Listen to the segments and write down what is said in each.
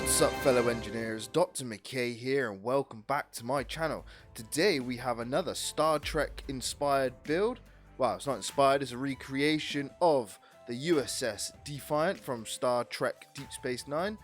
What's up, fellow engineers? Dr. McKay here, and welcome back to my channel. Today we have another Star Trek inspired build. Well, it's not inspired, it's a recreation of the U.S.S. Defiant from Star Trek Deep Space Nine.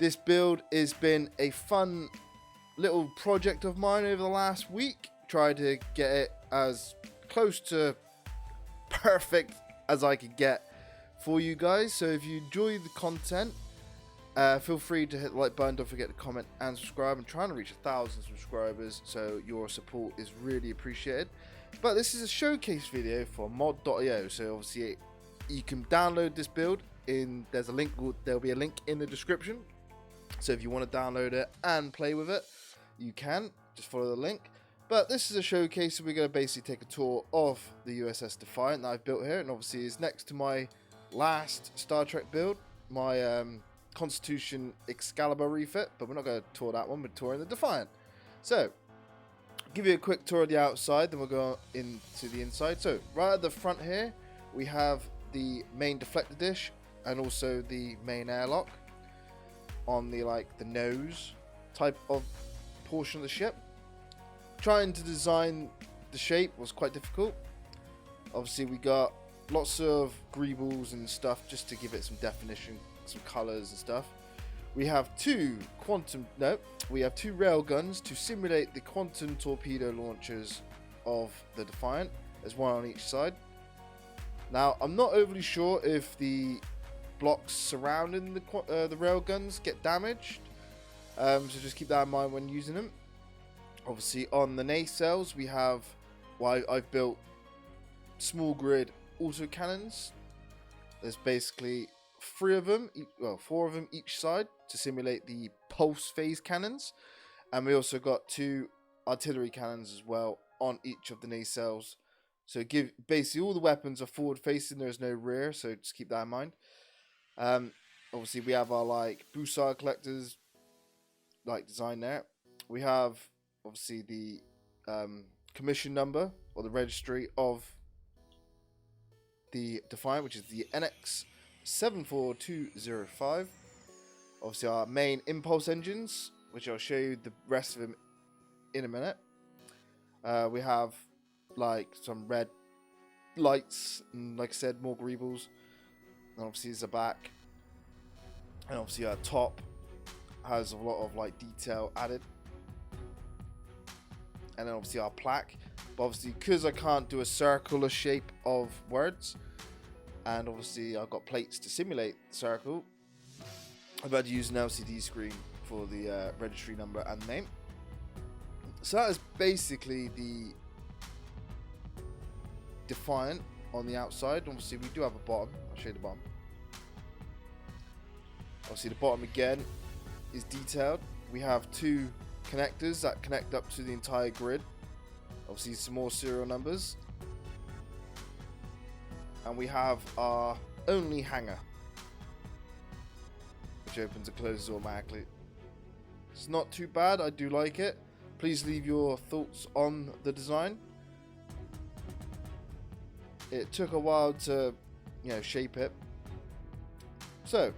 This build has been a fun little project of mine over the last week. Tried to get it as close to perfect as I could get for you guys. So if you enjoy the content, feel free to hit the like button. Don't forget to comment and subscribe. I'm trying to reach 1,000 subscribers, so your support is really appreciated. But this is a showcase video for mod.io, so obviously you can download this build there's a link. There'll be a link in the description, so if you want to download it and play with it, you can just follow the link. But this is a showcase, so we're going to basically take a tour of the U.S.S. Defiant that I've built here, and obviously it's next to my last Star Trek build, my Constitution Excalibur refit, but we're not going to tour that one, we're touring the Defiant. So, give you a quick tour of the outside, then we'll go into the inside. So, right at the front here, we have the main deflector dish, and also the main airlock on the nose type of portion of the ship. Trying to design the shape was quite difficult. Obviously, we got lots of greebles and stuff just to give it some definition, some colors and stuff. We have two rail guns to simulate the quantum torpedo launchers of the Defiant. There's one on each side. Now, I'm not overly sure if the blocks surrounding the rail guns get damaged, so just keep that in mind when using them. Obviously, on the nacelles, we have I've built small grid autocannons. There's basically four of them each side to simulate the pulse phase cannons, and we also got two artillery cannons as well on each of the nacelles. So basically all the weapons are forward facing. There's no rear, so just keep that in mind. Obviously we have our Bussard collectors design there. We have obviously the commission number or the registry of the Defiant, which is the NX 74205. Obviously our main impulse engines, which I'll show you the rest of them in a minute. We have some red lights, and like I said, more greebles. And obviously there's a back, and obviously our top has a lot of detail added, and then obviously our plaque. But obviously, because I can't do a circular shape of words, and obviously I've got plates to simulate circle, I've had to use an LCD screen for the registry number and name. So that is basically the Defiant on the outside. Obviously we do have a bottom. I'll show you the bottom. Obviously the bottom again is detailed. We have two connectors that connect up to the entire grid. Obviously some more serial numbers. And we have our only hangar, which opens and closes automatically. It's not too bad, I do like it. Please leave your thoughts on the design. It took a while to shape it. So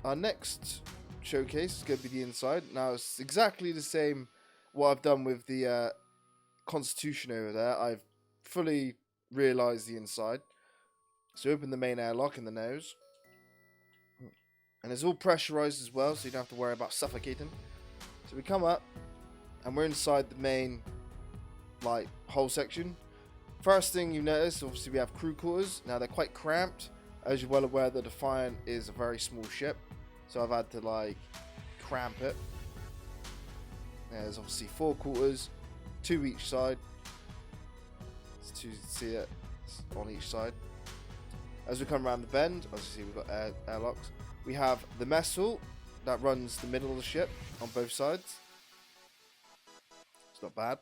our next showcase is going to be the inside. Now it's exactly the same what I've done with the Constitution over there. I've fully realized the inside. So open the main airlock in the nose, and it's all pressurized as well, so you don't have to worry about suffocating. So we come up, and we're inside the main hull section. First thing you notice, obviously we have crew quarters. Now they're quite cramped. As you're well aware, the Defiant is a very small ship, so I've had to cramp it. There's obviously 4 quarters, 2 each side. So you can see it on each side. As we come around the bend, as you see, we've got airlocks. We have the mess hall that runs the middle of the ship on both sides. It's not bad.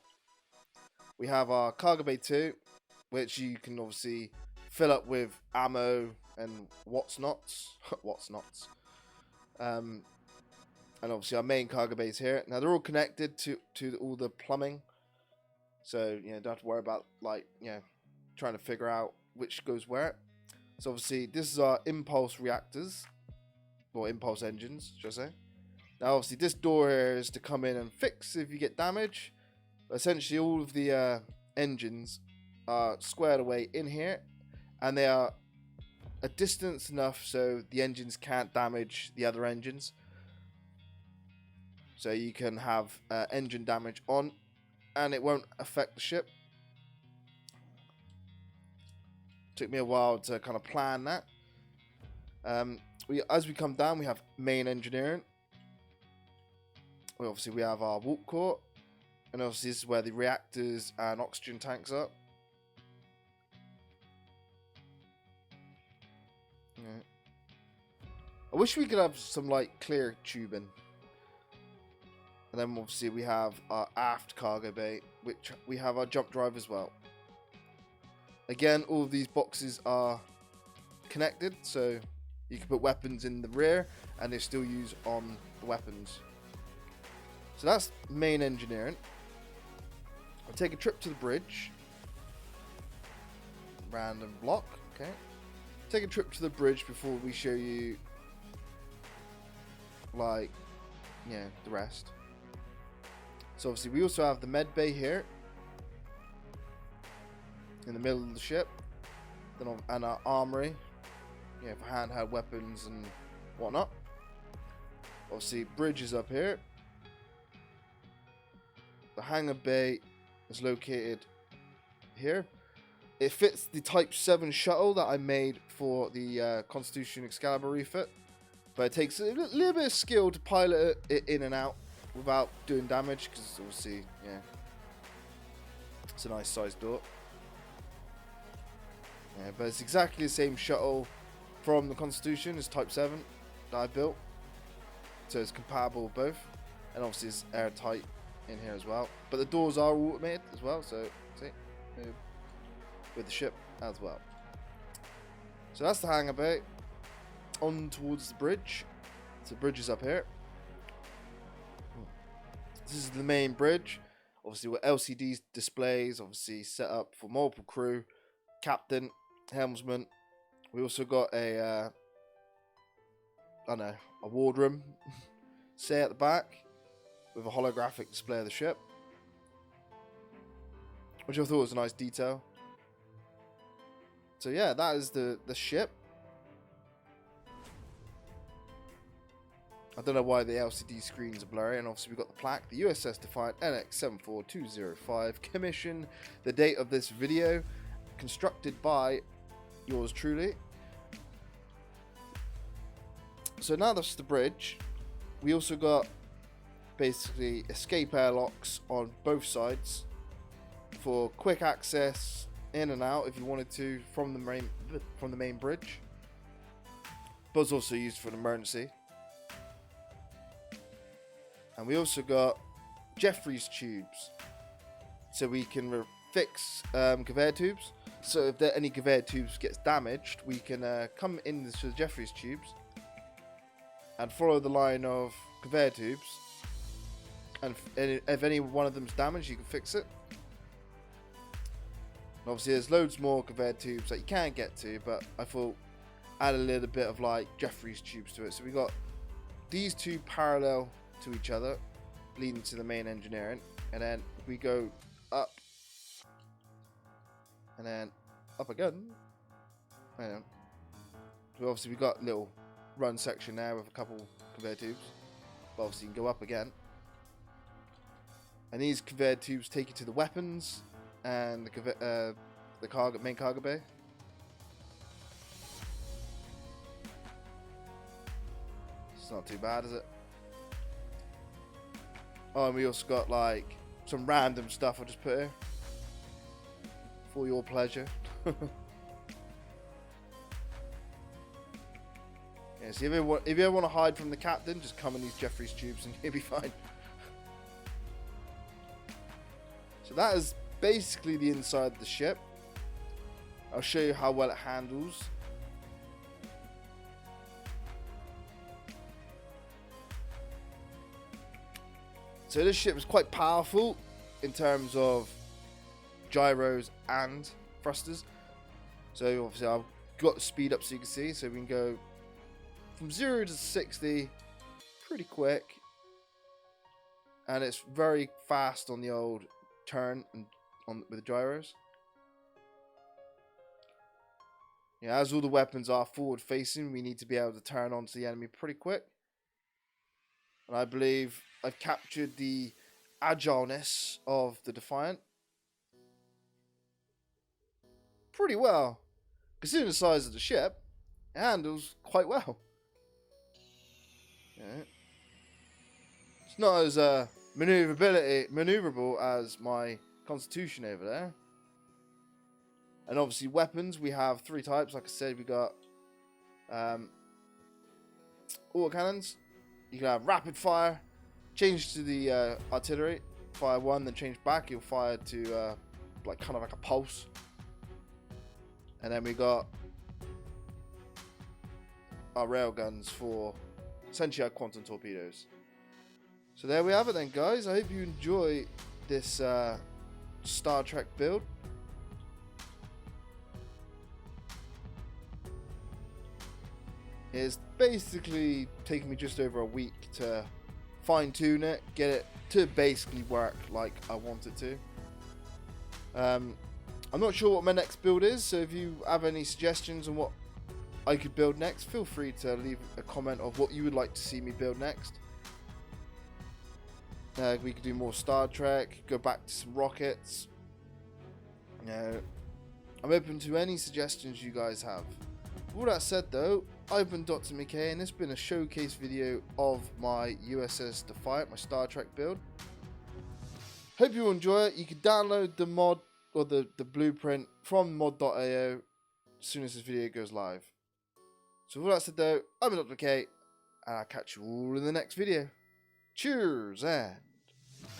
We have our cargo bay 2, which you can obviously fill up with ammo and what's nots. And obviously our main cargo bays here. Now they're all connected to all the plumbing, so don't have to worry about trying to figure out which goes where. So obviously this is our impulse reactors, or impulse engines, should I say. Now obviously this door here is to come in and fix if you get damage. But essentially all of the engines are squared away in here, and they are a distance enough so the engines can't damage the other engines. So you can have engine damage on and it won't affect the ship. Took me a while to kind of plan that. As we come down, we have main engineering. Obviously we have our warp core, and obviously this is where the reactors and oxygen tanks are. Yeah. I wish we could have some like clear tubing. And then obviously we have our aft cargo bay, which we have our jump drive as well. Again, all of these boxes are connected, so you can put weapons in the rear and they still use on the weapons. So that's main engineering. I'll take a trip to the bridge. Random block, okay. Take a trip to the bridge before we show you, like, yeah, the rest. So obviously we also have the med bay here in the middle of the ship, then and our armory, yeah, for handheld weapons and whatnot. Obviously bridge is up here. The hangar bay is located here. It fits the Type 7 shuttle that I made for the Constitution Excalibur refit, but it takes a little bit of skill to pilot it in and out without doing damage, because obviously, yeah, it's a nice sized door. Yeah, but it's exactly the same shuttle from the Constitution as Type 7 that I built, so it's compatible with both, and obviously it's airtight in here as well. But the doors are automated as well, so see, with the ship as well. So that's the hangar bay. On towards the bridge. So the bridge is up here. This is the main bridge. Obviously with LCD displays, obviously set up for multiple crew, captain, helmsman. We also got a a wardroom say at the back with a holographic display of the ship, which I thought was a nice detail. So yeah, that is the ship. I don't know why the LCD screens are blurry, and obviously we've got the plaque, the U.S.S. Defiant NX 74205, commission, the date of this video, constructed by yours truly. So now that's the bridge. We also got basically escape airlocks on both sides for quick access in and out if you wanted to from the main bridge, but it's also used for an emergency. And we also got Jeffries tubes, so we can fix conveyor tubes. So if any conveyor tubes gets damaged, we can come into the Jeffries tubes and follow the line of conveyor tubes, and if any one of them's damaged, you can fix it. And obviously there's loads more conveyor tubes that you can't get to, but I thought add a little bit of like Jeffries tubes to it. So we got these two parallel to each other, leading to the main engineering, and then we go up, and then up again. And so obviously we got a little run section there with a couple conveyor tubes, but obviously you can go up again, and these conveyor tubes take you to the weapons and the main cargo bay. It's not too bad, is it? Oh, and we also got like some random stuff I'll just put here for your pleasure. Yeah, so if you ever want to hide from the captain, just come in these Jeffries tubes and you'll be fine. So that is basically the inside of the ship. I'll show you how well it handles. So this ship is quite powerful in terms of gyros and thrusters. So obviously I've got the speed up so you can see. So we can go from 0 to 60 pretty quick and it's very fast on the old turn and with the gyros. Yeah, as all the weapons are forward facing, we need to be able to turn onto the enemy pretty quick. And I believe I've captured the agileness of the Defiant pretty well. Considering the size of the ship, it handles quite well. Yeah. It's not as maneuverable as my Constitution over there. And obviously weapons, we have 3 types. Like I said, we got autocannons. You can have rapid fire, change to the artillery, fire 1, then change back. You'll fire to like kind of like a pulse. And then we got our rail guns for essentially our quantum torpedoes. So there we have it then, guys. I hope you enjoy this Star Trek build. It's basically taken me just over a week to fine-tune it, get it to basically work like I want it to. I'm not sure what my next build is, so if you have any suggestions on what I could build next, feel free to leave a comment of what you would like to see me build next. We could do more Star Trek, go back to some rockets. I'm open to any suggestions you guys have. With all that said though, I've been Dr. McKay, and this has been a showcase video of my U.S.S. Defiant, my Star Trek build. Hope you enjoy it. You can download the mod or the blueprint from mod.io as soon as this video goes live. So with all that said though, I've been Dr. McKay, and I'll catch you all in the next video. Cheers and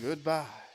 goodbye.